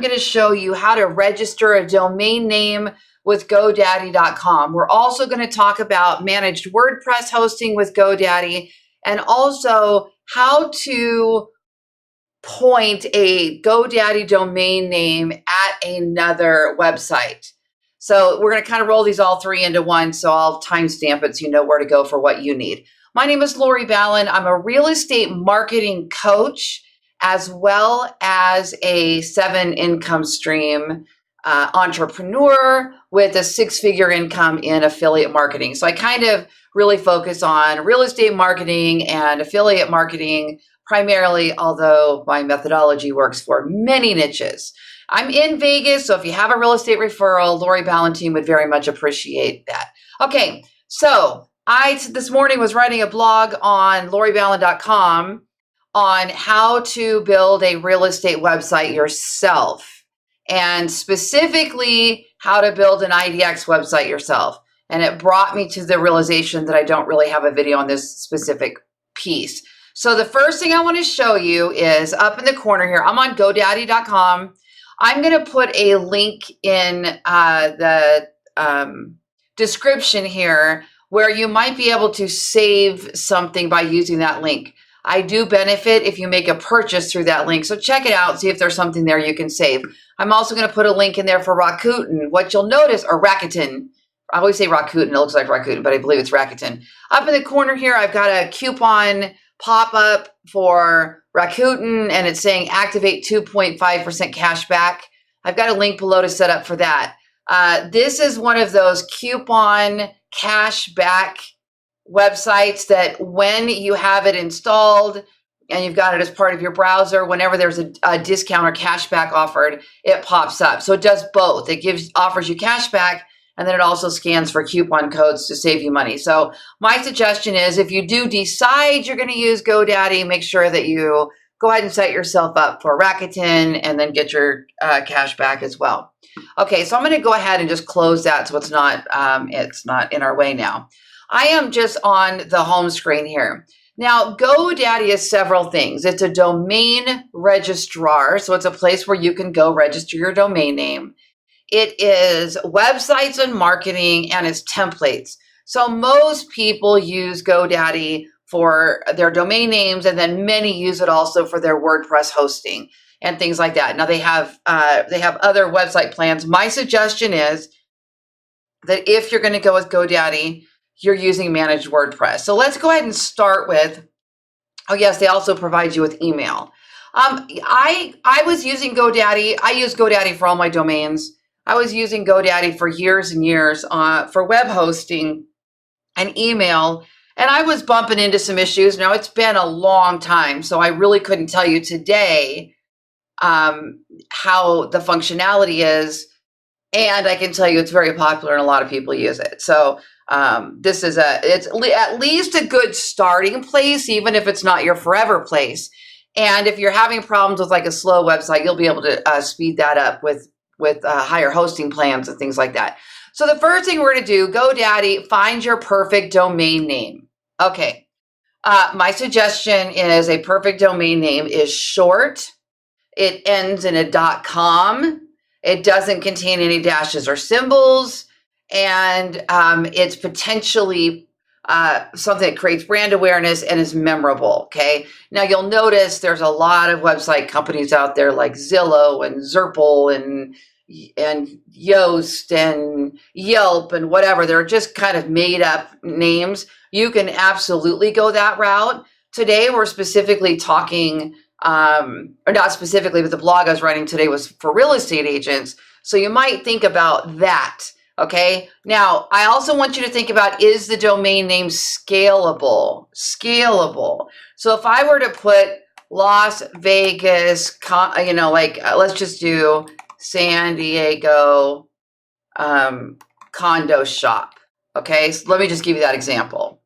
I'm going to show you how to register a domain name with GoDaddy.com. We're also going to talk about managed WordPress hosting with GoDaddy and also how to point a GoDaddy domain name at another website. So we're going to kind of roll these all three into one, so I'll timestamp it so you know where to go for what you need. My name is Lori Ballen. I'm a real estate marketing coach as well as a 7-income stream entrepreneur with a 6-figure income in affiliate marketing. So I kind of really focus on real estate marketing and affiliate marketing primarily, although my methodology works for many niches. I'm in Vegas, so if you have a real estate referral, Lori Ballen team would very much appreciate that. Okay, so I this morning was writing a blog on loriballen.com on how to build a real estate website yourself, and specifically how to build an IDX website yourself. And it brought me to the realization that I don't really have a video on this specific piece. So the first thing I want to show you is up in the corner here. I'm on GoDaddy.com. I'm going to put a link in the description here where you might be able to save something by using that link. I do benefit if you make a purchase through that link. So check it out, see if there's something there you can save. I'm also going to put a link in there for Rakuten. What you'll notice, or Rakuten. I always say Rakuten, it looks like Rakuten, but I believe it's Rakuten. Up in the corner here, I've got a coupon pop-up for Rakuten, and it's saying activate 2.5% cash back. I've got a link below to set up for that. This is one of those coupon cash back websites that when you have it installed and you've got it as part of your browser, whenever there's a discount or cash back offered, it pops up. So it does both. It offers you cash back, and then it also scans for coupon codes to save you money. So my suggestion is if you do decide you're going to use GoDaddy, make sure that you go ahead and set yourself up for Rakuten and then get your cash back as well. Okay, so I'm going to go ahead and just close that so it's not in our way now. I am just on the home screen here. Now, GoDaddy is several things. It's a domain registrar, so it's a place where you can go register your domain name. It is websites and marketing, and it's templates. So most people use GoDaddy for their domain names, and then many use it also for their WordPress hosting and things like that. Now they have other website plans. My suggestion is that if you're going to go with GoDaddy, you're using managed WordPress. So let's go ahead and start with, oh yes, they also provide you with email. I was using GoDaddy. I use GoDaddy for all my domains. I was using GoDaddy for years and years for web hosting and email, and I was bumping into some issues. Now, it's been a long time, so I really couldn't tell you today how the functionality is, and I can tell you it's very popular and a lot of people use it. So it's at least a good starting place, even if it's not your forever place. And if you're having problems with like a slow website, you'll be able to speed that up with higher hosting plans and things like that. So the first thing we're going to do, GoDaddy, find your perfect domain name. Okay. My suggestion is a perfect domain name is short. It ends in a .com. It doesn't contain any dashes or symbols. And it's potentially something that creates brand awareness and is memorable, okay? Now, you'll notice there's a lot of website companies out there like Zillow and Zerple and Yoast and Yelp and whatever. They're just kind of made up names. You can absolutely go that route. Today, we're specifically talking, or not specifically, but the blog I was writing today was for real estate agents. So you might think about that. Okay. Now, I also want you to think about, is the domain name scalable? Scalable. So if I were to put Las Vegas, let's just do San Diego condo shop. Okay. So let me just give you that example.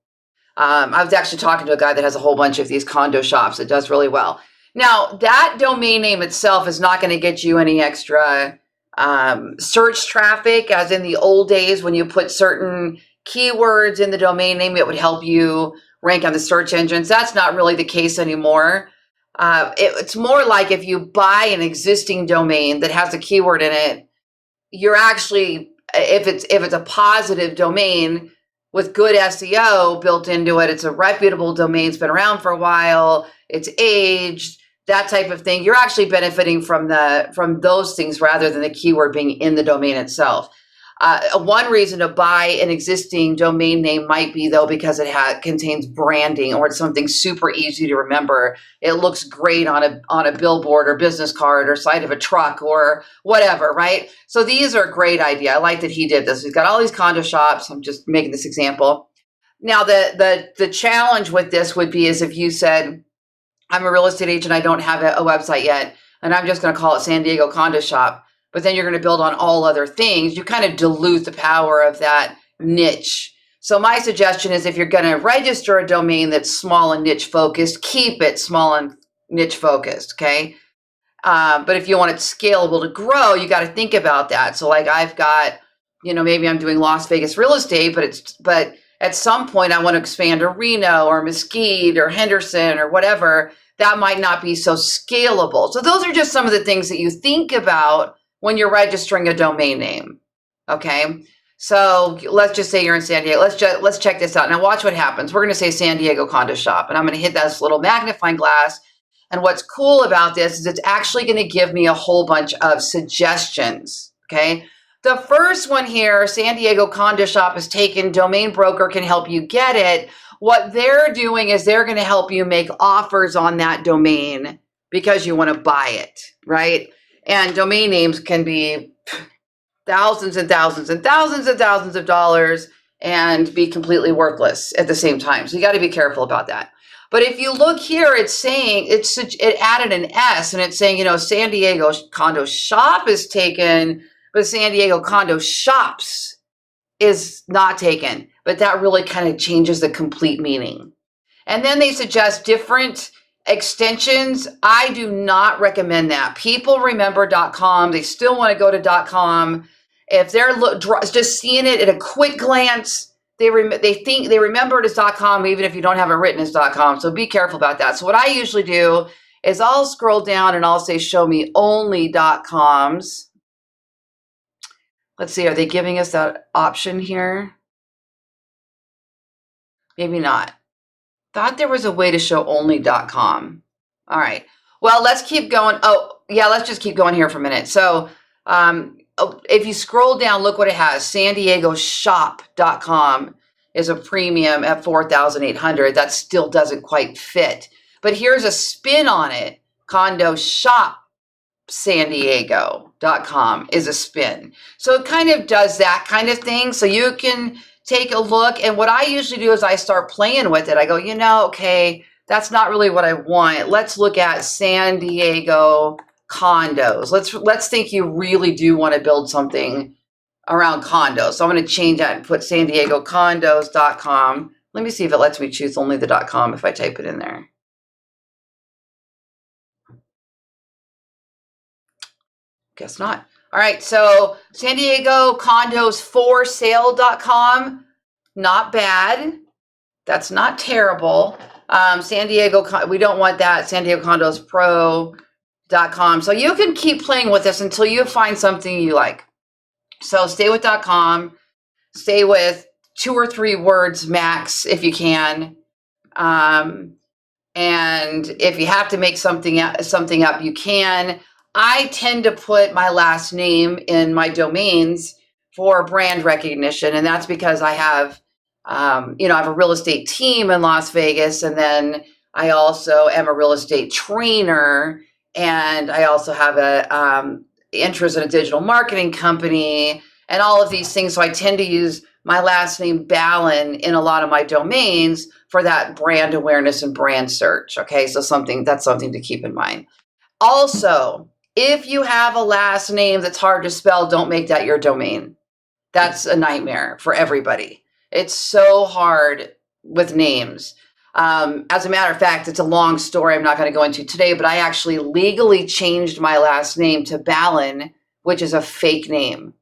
I was actually talking to a guy that has a whole bunch of these condo shops. It does really well. Now, that domain name itself is not going to get you any extra search traffic, as in the old days when you put certain keywords in the domain name, it would help you rank on the search engines. That's not really the case anymore. It's more like if you buy an existing domain that has a keyword in it, you're actually, if it's a positive domain with good SEO built into it, it's a reputable domain, it's been around for a while, it's aged, that type of thing, you're actually benefiting from those things rather than the keyword being in the domain itself. One reason to buy an existing domain name might be, though, because it contains branding, or it's something super easy to remember. It looks great on a billboard or business card or side of a truck or whatever, right? So these are a great idea. I like that he did this. He's got all these condo shops. I'm just making this example. Now, the challenge with this would be is if you said, I'm a real estate agent, I don't have a website yet, and I'm just going to call it San Diego Condo Shop, but then you're going to build on all other things, you kind of dilute the power of that niche. So my suggestion is, if you're going to register a domain that's small and niche focused, keep it small and niche focused, okay? But if you want it scalable to grow, you got to think about that. So like I've got, maybe I'm doing Las Vegas real estate, but at some point I want to expand to Reno or Mesquite or Henderson or whatever. That might not be so scalable. So those are just some of the things that you think about when you're registering a domain name. Okay. So let's just say you're in San Diego. Let's check this out. Now watch what happens. We're going to say San Diego Condo Shop, and I'm going to hit that little magnifying glass. And what's cool about this is it's actually going to give me a whole bunch of suggestions. Okay. The first one here, San Diego Condo Shop is taken. Domain broker can help you get it. What they're doing is they're going to help you make offers on that domain because you want to buy it, right? And domain names can be thousands and thousands and thousands and thousands of dollars and be completely worthless at the same time. So you got to be careful about that. But if you look here, it's saying it added an S, and it's saying, San Diego Condo Shop is taken, but San Diego Condo Shops is not taken. But that really kind of changes the complete meaning. And then they suggest different extensions. I do not recommend that. People remember .com. They still want to go to .com. If they're just seeing it at a quick glance, they think they remember it as .com, even if you don't have it written as .com. So be careful about that. So what I usually do is I'll scroll down and I'll say, show me only .coms. Let's see, are they giving us that option here? Maybe not. Thought there was a way to show only .com. All right. Well, let's keep going. Oh, yeah, let's just keep going here for a minute. So if you scroll down, look what it has. San Diego Shop.com is a premium at $4,800. That still doesn't quite fit. But here's a spin on it. Condo Shop San Diego.com is a spin. So it kind of does that kind of thing. So you can take a look. And what I usually do is I start playing with it. I go, okay, that's not really what I want. Let's look at San Diego condos. Let's think you really do want to build something around condos. So I'm going to change that and put San Diego condos.com. Let me see if it lets me choose only the .com if I type it in there. Guess not. All right, so San Diego condos for sale.com, not bad. That's not terrible. San Diego, we don't want that. San Diego condos pro.com. So you can keep playing with this until you find something you like. So stay with .com, stay with 2 or 3 words max if you can. And if you have to make something up, you can. I tend to put my last name in my domains for brand recognition. And that's because I have, I have a real estate team in Las Vegas. And then I also am a real estate trainer. And I also have a interest in a digital marketing company and all of these things. So I tend to use my last name, Ballen, in a lot of my domains for that brand awareness and brand search. Okay, so that's something to keep in mind. Also, if you have a last name that's hard to spell, don't make that your domain. That's a nightmare for everybody. It's so hard with names. As a matter of fact, it's a long story I'm not going to go into today, but I actually legally changed my last name to Ballen, which is a fake name.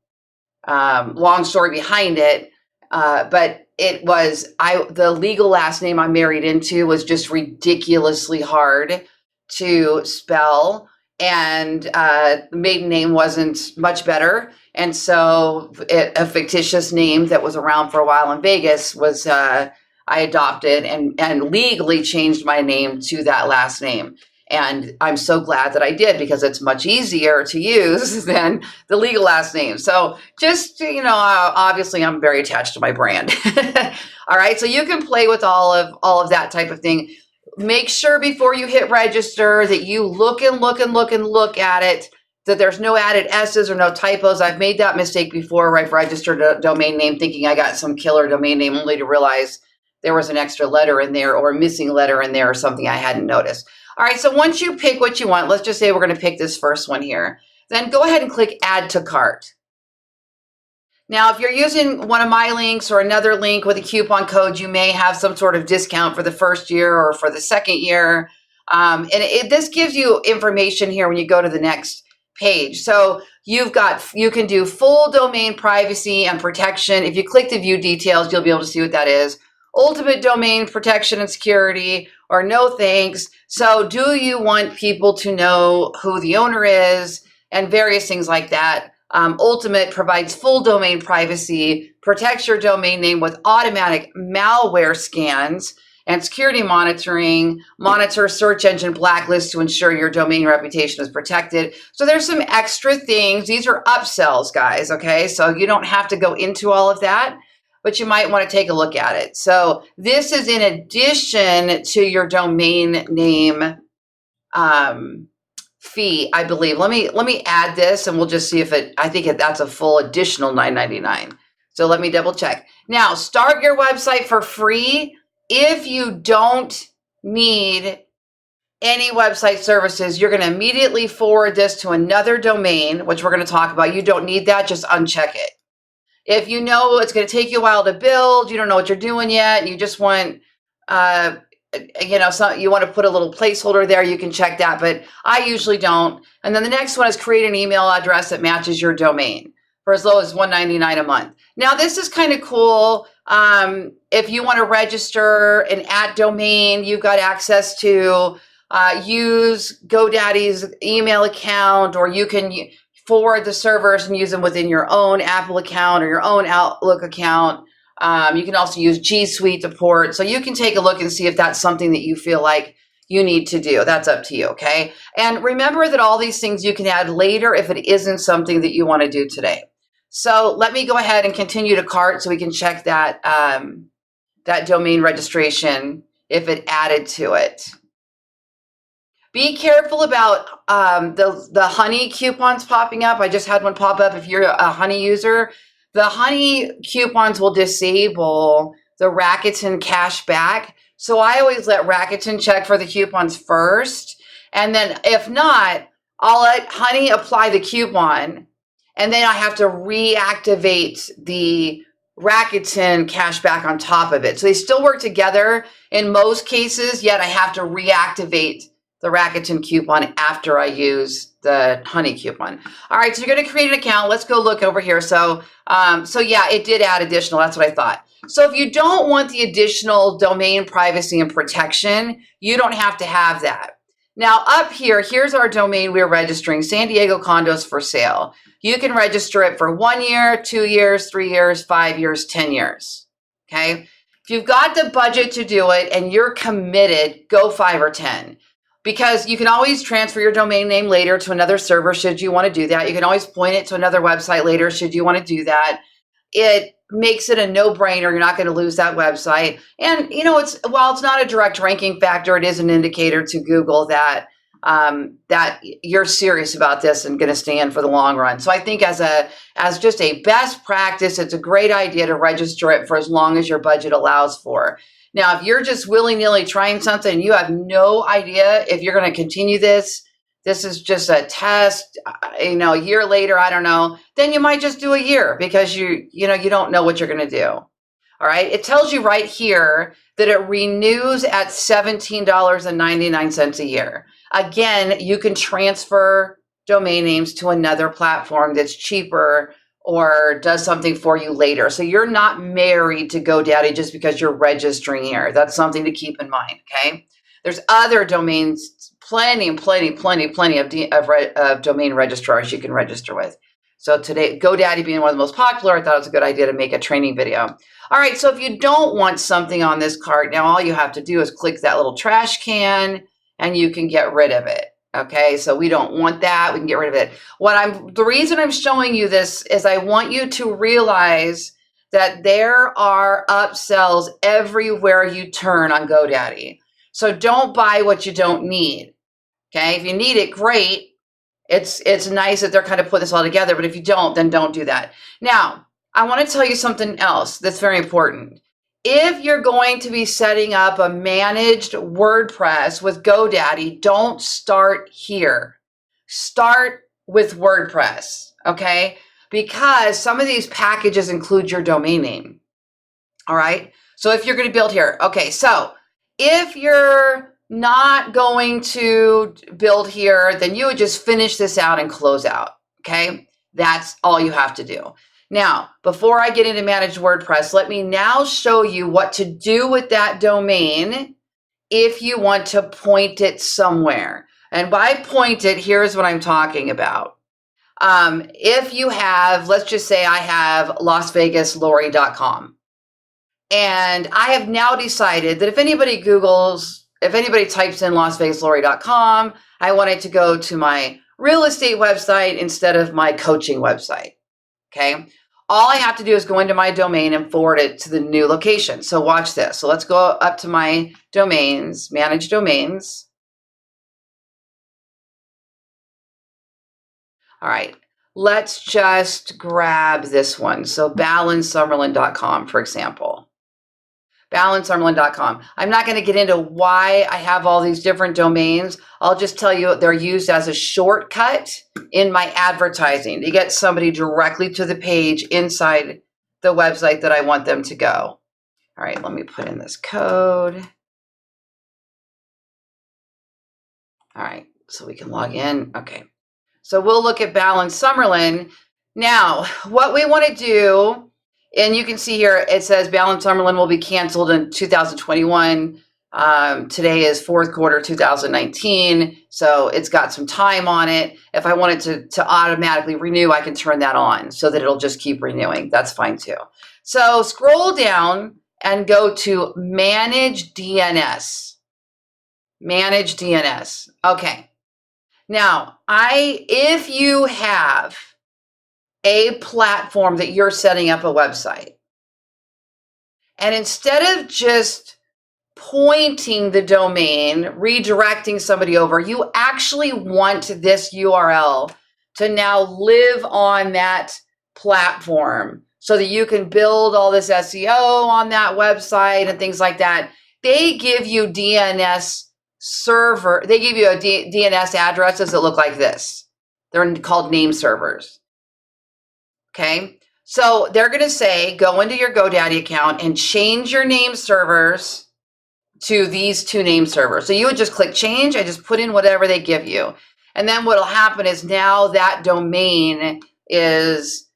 Long story behind it, but it was, the legal last name I married into was just ridiculously hard to spell, and the maiden name wasn't much better. And so a fictitious name that was around for a while in Vegas was I adopted and legally changed my name to that last name. And I'm so glad that I did, because it's much easier to use than the legal last name. So just, obviously I'm very attached to my brand. All right. So you can play with all of that type of thing. Make sure before you hit register that you look and look and look and look at it, that there's no added S's or no typos. I've made that mistake before, where I've registered a domain name thinking I got some killer domain name, only to realize there was an extra letter in there or a missing letter in there or something I hadn't noticed. All right, so once you pick what you want, let's just say we're going to pick this first one here, then go ahead and click Add to Cart. Now, if you're using one of my links or another link with a coupon code, you may have some sort of discount for the first year or for the second year. This gives you information here when you go to the next page. So you can do full domain privacy and protection. If you click the view details, you'll be able to see what that is. Ultimate domain protection and security, or no thanks. So do you want people to know who the owner is, and various things like that. Ultimate provides full domain privacy, protects your domain name with automatic malware scans and security monitoring, monitors search engine blacklists to ensure your domain reputation is protected. So there's some extra things. These are upsells, guys, okay? So you don't have to go into all of that, but you might want to take a look at it. So this is in addition to your domain name fee, I believe. Let me add this, and we'll just see if I think that's a full additional $9.99. So let me double check. Now, start your website for free. If you don't need any website services, you're going to immediately forward this to another domain, which we're going to talk about. You don't need that, just uncheck it. If you know it's going to take you a while to build, you don't know what you're doing yet, you just want you want to put a little placeholder there, you can check that, but I usually don't. And then the next one is create an email address that matches your domain for as low as $1.99 a month. Now, this is kind of cool. If you want to register an @domain, you've got access to use GoDaddy's email account, or you can forward the servers and use them within your own Apple account or your own Outlook account. You can also use G Suite to port. So you can take a look and see if that's something that you feel like you need to do. That's up to you, okay? And remember that all these things you can add later if it isn't something that you want to do today. So let me go ahead and continue to cart so we can check that, that domain registration if it added to it. Be careful about the Honey coupons popping up. I just had one pop up. If you're a Honey user, the Honey coupons will disable the Rakuten cash back. So I always let Rakuten check for the coupons first. And then if not, I'll let Honey apply the coupon. And then I have to reactivate the Rakuten cash back on top of it. So they still work together in most cases, yet I have to reactivate the Rakuten coupon after I use the Honey coupon. All right, so you're going to create an account. Let's go look over here. So yeah, it did add additional. That's what I thought. So if you don't want the additional domain privacy and protection, you don't have to have that. Now up here, here's our domain we're registering, San Diego Condos for Sale. You can register it for 1 year, 2 years, 3 years, 5 years, 10 years, okay? If you've got the budget to do it and you're committed, go 5 or 10. Because you can always transfer your domain name later to another server should you want to do that. You can always point it to another website later should you want to do that. It makes it a no-brainer. You're not going to lose that website. And, while it's not a direct ranking factor, it is an indicator to Google that that you're serious about this and going to stand for the long run. So I think as just a best practice, it's a great idea to register it for as long as your budget allows for. Now, if you're just willy-nilly trying something and you have no idea if you're going to continue this is just a test, a year later, I don't know, then you might just do a year because you don't know what you're going to do. All right. It tells you right here that it renews at $17.99 a year. Again, you can transfer domain names to another platform that's cheaper or does something for you later. So you're not married to GoDaddy just because you're registering here. That's something to keep in mind, okay? There's other domains, plenty of domain registrars you can register with. So today, GoDaddy being one of the most popular, I thought it was a good idea to make a training video. All right, so if you don't want something on this cart, now all you have to do is click that little trash can and you can get rid of it. Okay, so we don't want that. We can get rid of it. The reason I'm showing you this is I want you to realize that there are upsells everywhere you turn on GoDaddy. So don't buy what you don't need. Okay, if you need it, great. It's nice that they're kind of putting this all together, but if you don't, then don't do that. Now, I want to tell you something else that's very important. If you're going to be setting up a managed WordPress with GoDaddy, don't start here. Start with WordPress, okay? Because some of these packages include your domain name, all right? So if you're going to build here, okay, so if you're not going to build here, then you would just finish this out and close out, okay? That's all you have to do. Now, before I get into managed WordPress, let me now show you what to do with that domain if you want to point it somewhere. And by point it, here's what I'm talking about. If you have, let's just say I have LasVegasLori.com. And I have now decided that if anybody types in LasVegasLori.com, I want it to go to my real estate website instead of my coaching website, okay? All I have to do is go into my domain and forward it to the new location. So watch this. So let's go up to my domains, manage domains. All right, let's just grab this one. So BallenSummerlin.com, for example. BallenSummerlin.com. I'm not going to get into why I have all these different domains. I'll just tell you they're used as a shortcut in my advertising to get somebody directly to the page inside the website that I want them to go. All right, let me put in this code. All right, so we can log in. Okay, so we'll look at Ballen Summerlin. Now, what we want to do, and you can see here, it says Ballen Summerlin will be canceled in 2021. Today is fourth quarter 2019, so it's got some time on it. If I wanted to automatically renew, I can turn that on so that it'll just keep renewing. That's fine too. So scroll down and go to Manage DNS. Manage DNS. Okay. Now, if you have a platform that you're setting up a website, and instead of just pointing the domain, redirecting somebody over, you actually want this URL to now live on that platform so that you can build all this SEO on that website and things like that. They give you DNS server. They give you a DNS addresses that look like this. They're called name servers. Okay, so they're going to say, go into your GoDaddy account and change your name servers to these two name servers. So you would just click change and just put in whatever they give you. And then what will happen is now that domain is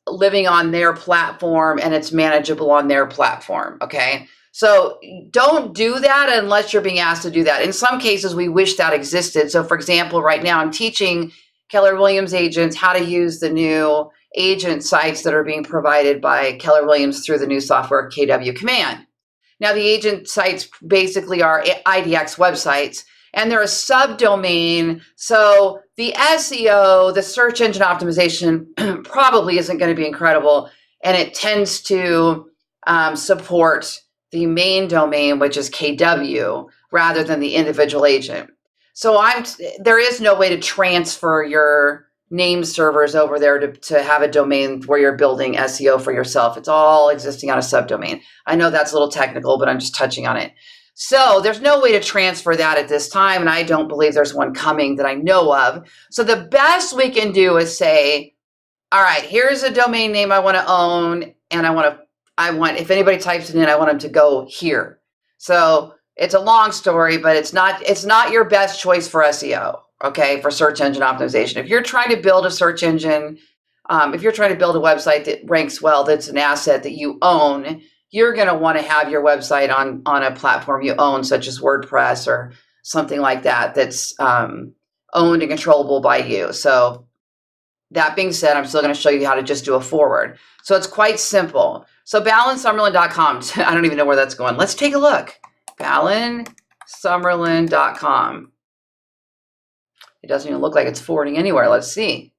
living on their platform and it's manageable on their platform, okay? So don't do that unless you're being asked to do that. In some cases, we wish that existed. So for example, right now I'm teaching Keller Williams agents how to use the new agent sites that are being provided by Keller Williams through the new software KW Command. Now the agent sites basically are IDX websites and they're a subdomain. So the SEO, the search engine optimization probably isn't going to be incredible. And it tends to support the main domain, which is KW, rather than the individual agent. So there is no way to transfer your name servers over there to have a domain where you're building SEO for yourself. It's all existing on a subdomain. I know that's a little technical, but I'm just touching on it. So there's no way to transfer that at this time, and I don't believe there's one coming that I know of. So the best we can do is say, all right, here's a domain name I want to own, and I want, if anybody types it in, I want them to go here. So it's a long story, but it's not your best choice for SEO, okay, for search engine optimization. If you're trying to build a search engine, if you're trying to build a website that ranks well, that's an asset that you own, you're going to want to have your website on a platform you own, such as WordPress or something like that, that's owned and controllable by you. So that being said, I'm still going to show you how to just do a forward. So it's quite simple. So ballensummerlin.com, I don't even know where that's going. Let's take a look. Ballensummerlin.com. It doesn't even look like it's forwarding anywhere. Let's see.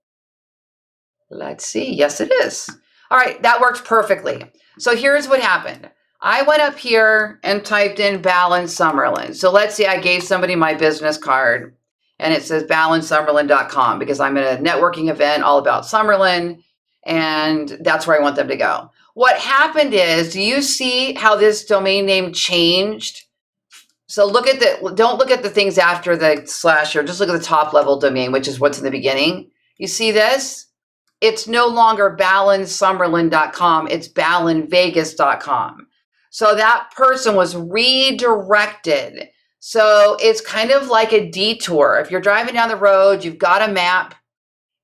Let's see. Yes, it is. All right, that worked perfectly. So here's what happened. I went up here and typed in Ballen Summerlin. So let's say I gave somebody my business card and it says ballensummerlin.com because I'm at a networking event all about Summerlin, and that's where I want them to go. What happened is, do you see how this domain name changed? So don't look at the things after the slash, or just look at the top level domain, which is what's in the beginning. You see this? It's no longer ballensummerlin.com, it's ballenvegas.com. So that person was redirected. So it's kind of like a detour. If you're driving down the road, you've got a map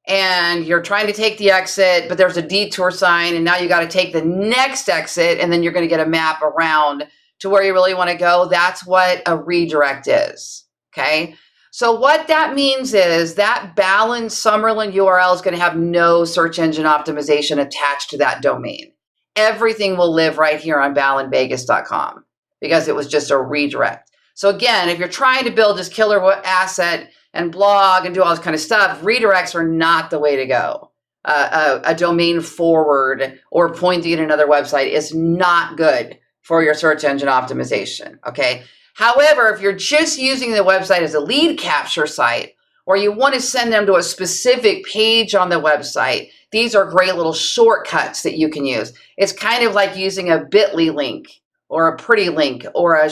and you're trying to take the exit, but there's a detour sign, and now you got to take the next exit, and then you're going to get a map around to where you really want to go. That's what a redirect is. Okay. So what that means is that Ballen Summerlin URL is going to have no search engine optimization attached to that domain. Everything will live right here on ballenvegas.com because it was just a redirect. So again, if you're trying to build this killer asset and blog and do all this kind of stuff, redirects are not the way to go. A domain forward or pointing at another website is not good for your search engine optimization, okay? However, if you're just using the website as a lead capture site, or you want to send them to a specific page on the website, these are great little shortcuts that you can use. It's kind of like using a bit.ly link or a pretty link or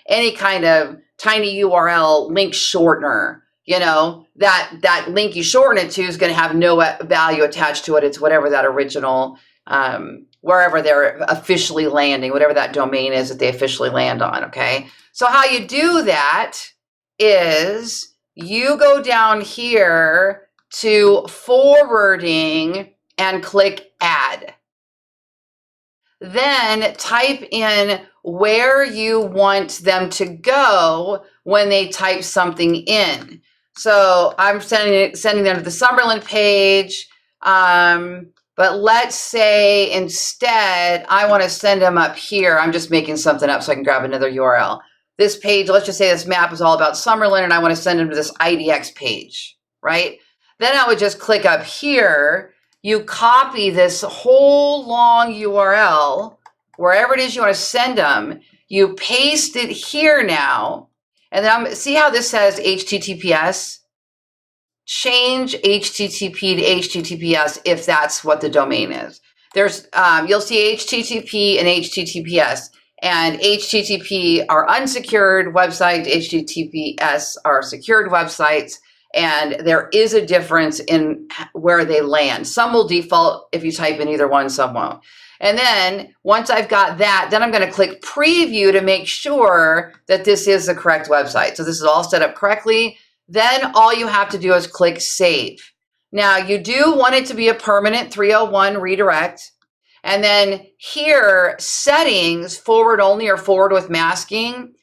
any kind of tiny URL link shortener. You know, that link you shorten it to is going to have no value attached to it. It's whatever that original, wherever they're officially landing, whatever that domain is that they officially land on, okay? So how you do that is you go down here to forwarding and click add. Then type in where you want them to go when they type something in. So I'm sending them to the Summerlin page, but let's say instead I want to send them up here. I'm just making something up so I can grab another URL. This page, let's just say this map is all about Summerlin and I want to send them to this IDX page, right? Then I would just click up here. You copy this whole long URL, wherever it is you want to send them, you paste it here now, and then see how this says HTTPS? Change HTTP to HTTPS if that's what the domain is. There's you'll see HTTP and HTTPS, and HTTP are unsecured websites, HTTPS are secured websites. And there is a difference in where they land. Some will default if you type in either one, some won't. And then once I've got that, then I'm going to click preview to make sure that this is the correct website. So this is all set up correctly. Then all you have to do is click save. Now you do want it to be a permanent 301 redirect. And then here, settings, forward only or forward with masking.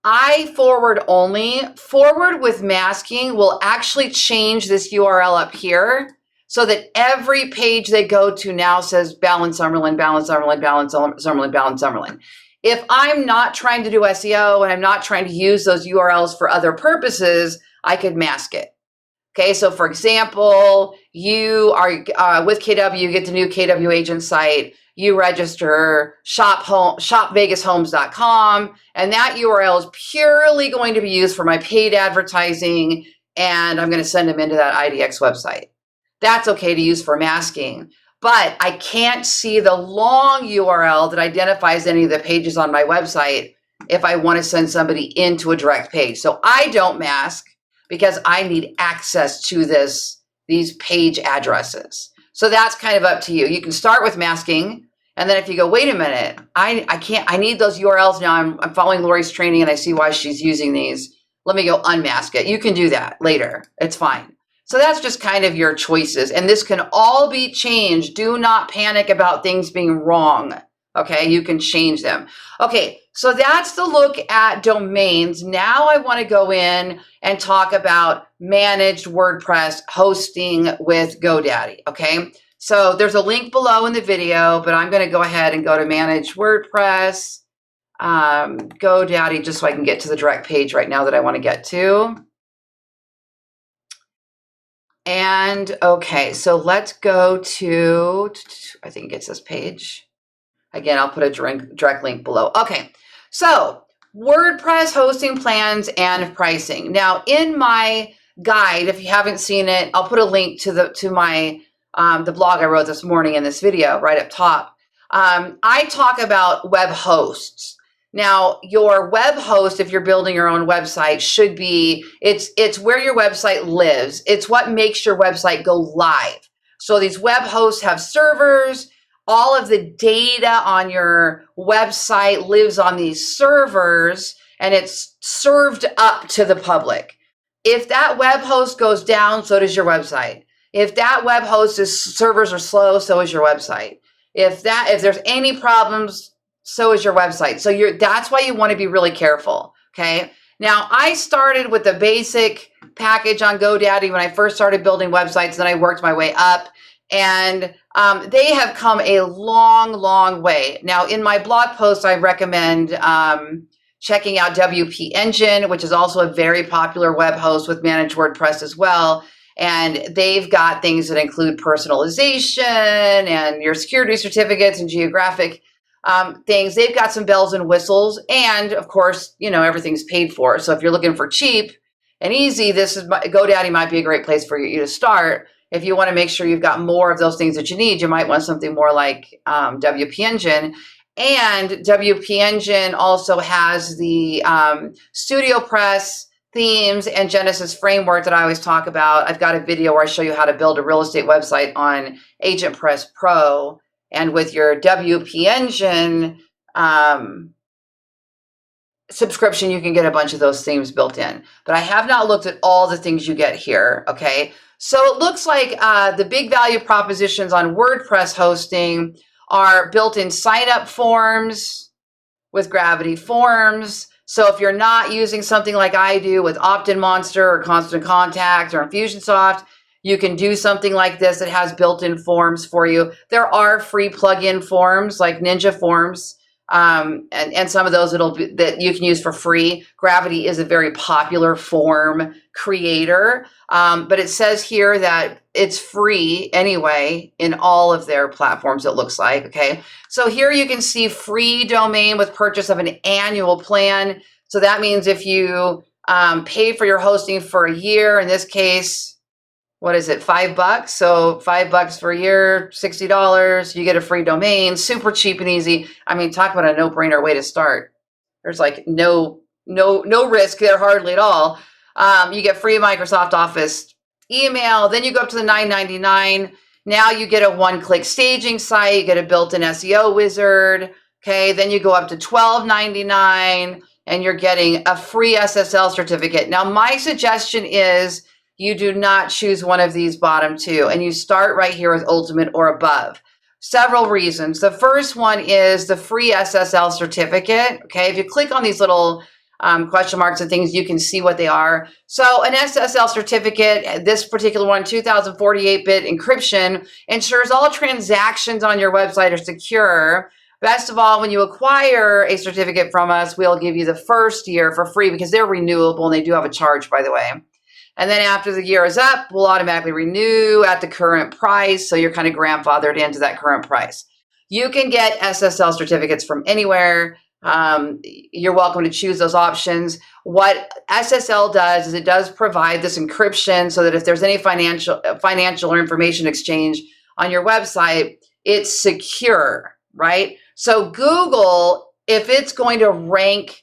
I forward only. Forward with masking will actually change this URL up here so that every page they go to now says Ballen Summerlin, Ballen Summerlin, Ballen Summerlin, Ballen Summerlin. If I'm not trying to do SEO and I'm not trying to use those URLs for other purposes, I could mask it. Okay, so for example, you are with KW, you get the new KW agent site. You register shopvegashomes.com, and that URL is purely going to be used for my paid advertising, and I'm going to send them into that IDX website. That's okay to use for masking, but I can't see the long URL that identifies any of the pages on my website if I want to send somebody into a direct page. So I don't mask because I need access to these page addresses. So that's kind of up to you. You can start with masking, and then if you go, wait a minute, I need those URLs now. I'm following Lori's training and I see why she's using these. Let me go unmask it. You can do that later. It's fine. So that's just kind of your choices. And this can all be changed. Do not panic about things being wrong. Okay, you can change them. Okay, so that's the look at domains. Now I want to go in and talk about managed WordPress hosting with GoDaddy. Okay, so there's a link below in the video, but I'm going to go ahead and go to manage WordPress, GoDaddy, just so I can get to the direct page right now that I want to get to. And okay, so let's go to, I think it's this page. Again, I'll put a direct link below. Okay, so WordPress hosting plans and pricing. Now, in my guide, if you haven't seen it, I'll put a link to my the blog I wrote this morning in this video right up top. I talk about web hosts. Now, your web host, if you're building your own website, should be, it's where your website lives. It's what makes your website go live. So these web hosts have servers. All of the data on your website lives on these servers, and it's served up to the public. If that web host goes down, so does your website. If that web host's servers are slow, so is your website. If there's any problems, so is your website. So that's why you want to be really careful, okay? Now, I started with the basic package on GoDaddy when I first started building websites, then I worked my way up, and they have come a long, long way. Now, in my blog post, I recommend checking out WP Engine, which is also a very popular web host with managed WordPress as well. And they've got things that include personalization and your security certificates and geographic things. They've got some bells and whistles, and of course, everything's paid for. So if you're looking for cheap and easy, GoDaddy might be a great place for you to start. If you want to make sure you've got more of those things that you need, you might want something more like WP Engine. And WP Engine also has the StudioPress themes and Genesis framework that I always talk about. I've got a video where I show you how to build a real estate website on AgentPress Pro. And with your WP Engine subscription, you can get a bunch of those themes built in. But I have not looked at all the things you get here, okay? So it looks like the big value propositions on WordPress hosting are built-in sign-up forms with Gravity Forms. So if you're not using something like I do with Opt-in Monster or Constant Contact or Infusionsoft, you can do something like this that has built-in forms for you. There are free plug-in forms like Ninja Forms, and some of those that you can use for free. Gravity is a very popular form creator, but it says here that it's free anyway in all of their platforms, it looks like, okay? So here you can see free domain with purchase of an annual plan. So that means if you pay for your hosting for a year, in this case, what is it, $5? So $5 for a year, $60, you get a free domain, super cheap and easy. I mean, talk about a no-brainer way to start. There's like no risk there hardly at all. You get free Microsoft Office email, then you go up to the $9.99. Now you get a one-click staging site, you get a built-in SEO wizard, okay? Then you go up to $12.99 and you're getting a free Ssl certificate. Now, my suggestion is you do not choose one of these bottom two, and you start right here with Ultimate or above. Several reasons. The first one is the free Ssl certificate. Okay, if you click on these little question marks and things, you can see what they are. So an Ssl certificate, this particular one, 2048-bit encryption, ensures all transactions on your website are secure. Best of all, when you acquire a certificate from us, we'll give you the first year for free because they're renewable and they do have a charge, by the way. And then after the year is up, we'll automatically renew at the current price. So you're kind of grandfathered into that current price. You can get Ssl certificates from anywhere. You're welcome to choose those options. What Ssl does is it does provide this encryption so that if there's any financial or information exchange on your website, it's secure, right? So Google, if it's going to rank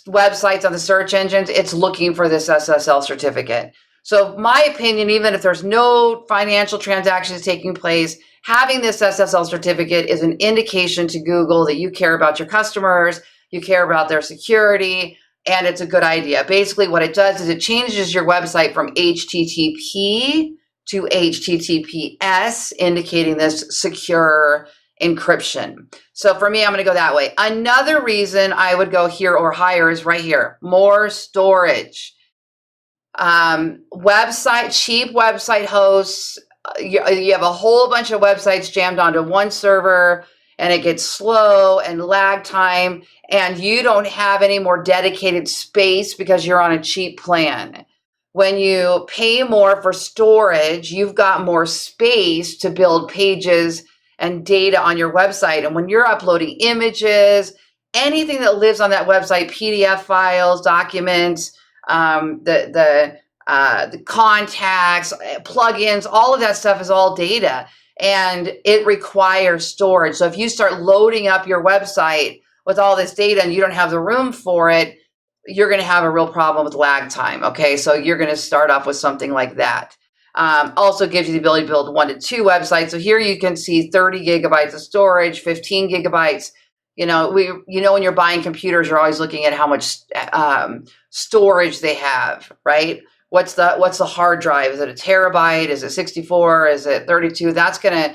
websites on the search engines, it's looking for this Ssl certificate. So my opinion, even if there's no financial transactions taking place, having this Ssl certificate is an indication to Google that you care about your customers, you care about their security, and it's a good idea. Basically, what it does is it changes your website from HTTP to HTTPS, indicating this secure encryption. So for me, I'm going to go that way. Another reason I would go here or higher is right here, more storage. Cheap website hosts. You have a whole bunch of websites jammed onto one server, and it gets slow and lag time, and you don't have any more dedicated space because you're on a cheap plan. When you pay more for storage, you've got more space to build pages and data on your website. And when you're uploading images, anything that lives on that website, PDF files, documents, the contacts, plugins, all of that stuff is all data, and it requires storage. So if you start loading up your website with all this data and you don't have the room for it, you're going to have a real problem with lag time. Okay, so you're going to start off with something like that. Also gives you the ability to build 1 to 2 websites. So here you can see 30 gigabytes of storage, 15 gigabytes. When you're buying computers, you're always looking at how much storage they have, right? What's the hard drive? Is it a terabyte? Is it 64? Is it 32? That's gonna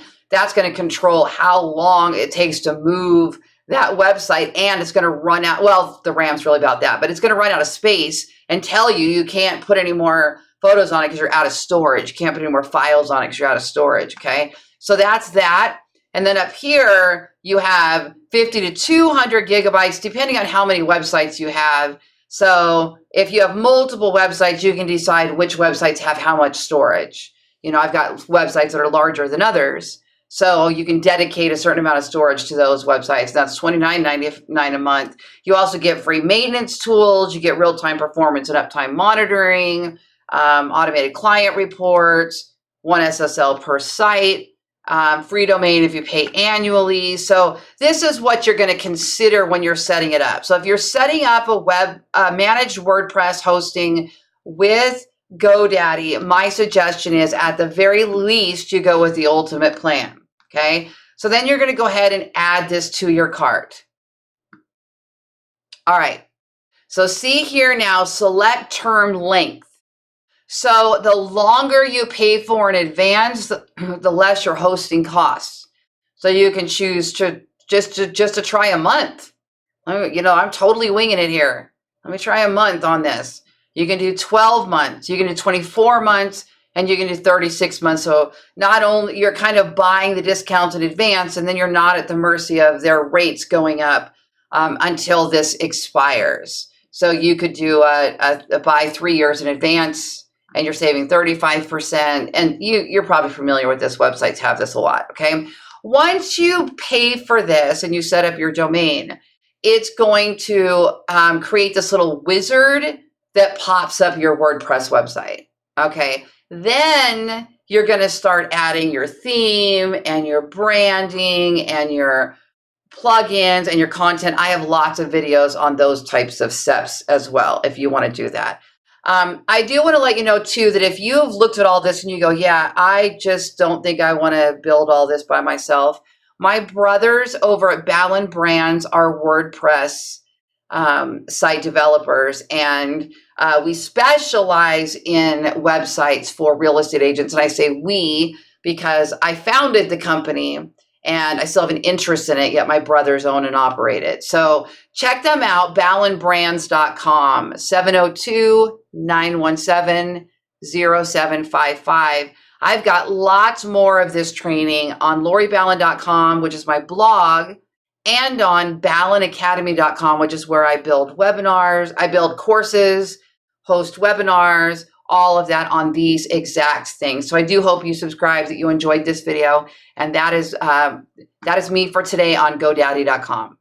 control how long it takes to move that website, and it's going to run out. Well, the RAM's really about that, but it's going to run out of space and tell you can't put any more photos on it because you're out of storage. You can't put any more files on it because you're out of storage. Okay, so that's that. And then up here, you have 50 to 200 gigabytes, depending on how many websites you have. So if you have multiple websites, you can decide which websites have how much storage. I've got websites that are larger than others. So you can dedicate a certain amount of storage to those websites. That's $29.99 a month. You also get free maintenance tools. You get real-time performance and uptime monitoring, automated client reports, 1 SSL per site, free domain if you pay annually. So this is what you're going to consider when you're setting it up. So if you're setting up a managed WordPress hosting with GoDaddy, my suggestion is at the very least you go with the ultimate plan. Okay, so then you're going to go ahead and add this to your cart. All right, so see here now, select term length. So the longer you pay for in advance, the less your hosting costs. So you can choose to just to try a month. I'm totally winging it here. Let me try a month on this. You can do 12 months, you can do 24 months, and you can do 36 months. So not only you're kind of buying the discount in advance, and then you're not at the mercy of their rates going up until this expires. So you could do a buy 3 years in advance, and you're saving 35%. And you're probably familiar with this. Websites have this a lot, okay? Once you pay for this and you set up your domain, it's going to create this little wizard that pops up your WordPress website, okay? Then you're going to start adding your theme and your branding and your plugins and your content. I have lots of videos on those types of steps as well, if you want to do that. I do want to let you know too, that if you've looked at all this and you go, yeah, I just don't think I want to build all this by myself. My brothers over at Ballen Brands are WordPress site developers, and we specialize in websites for real estate agents. And I say we because I founded the company and I still have an interest in it, yet my brothers own and operate it. So check them out, ballenbrands.com, 702-917-0755. I've got lots more of this training on loriballen.com, which is my blog, and on ballenacademy.com, which is where I build webinars. I build courses, host webinars, all of that on these exact things. So I do hope you subscribe, that you enjoyed this video. And that is me for today on GoDaddy.com.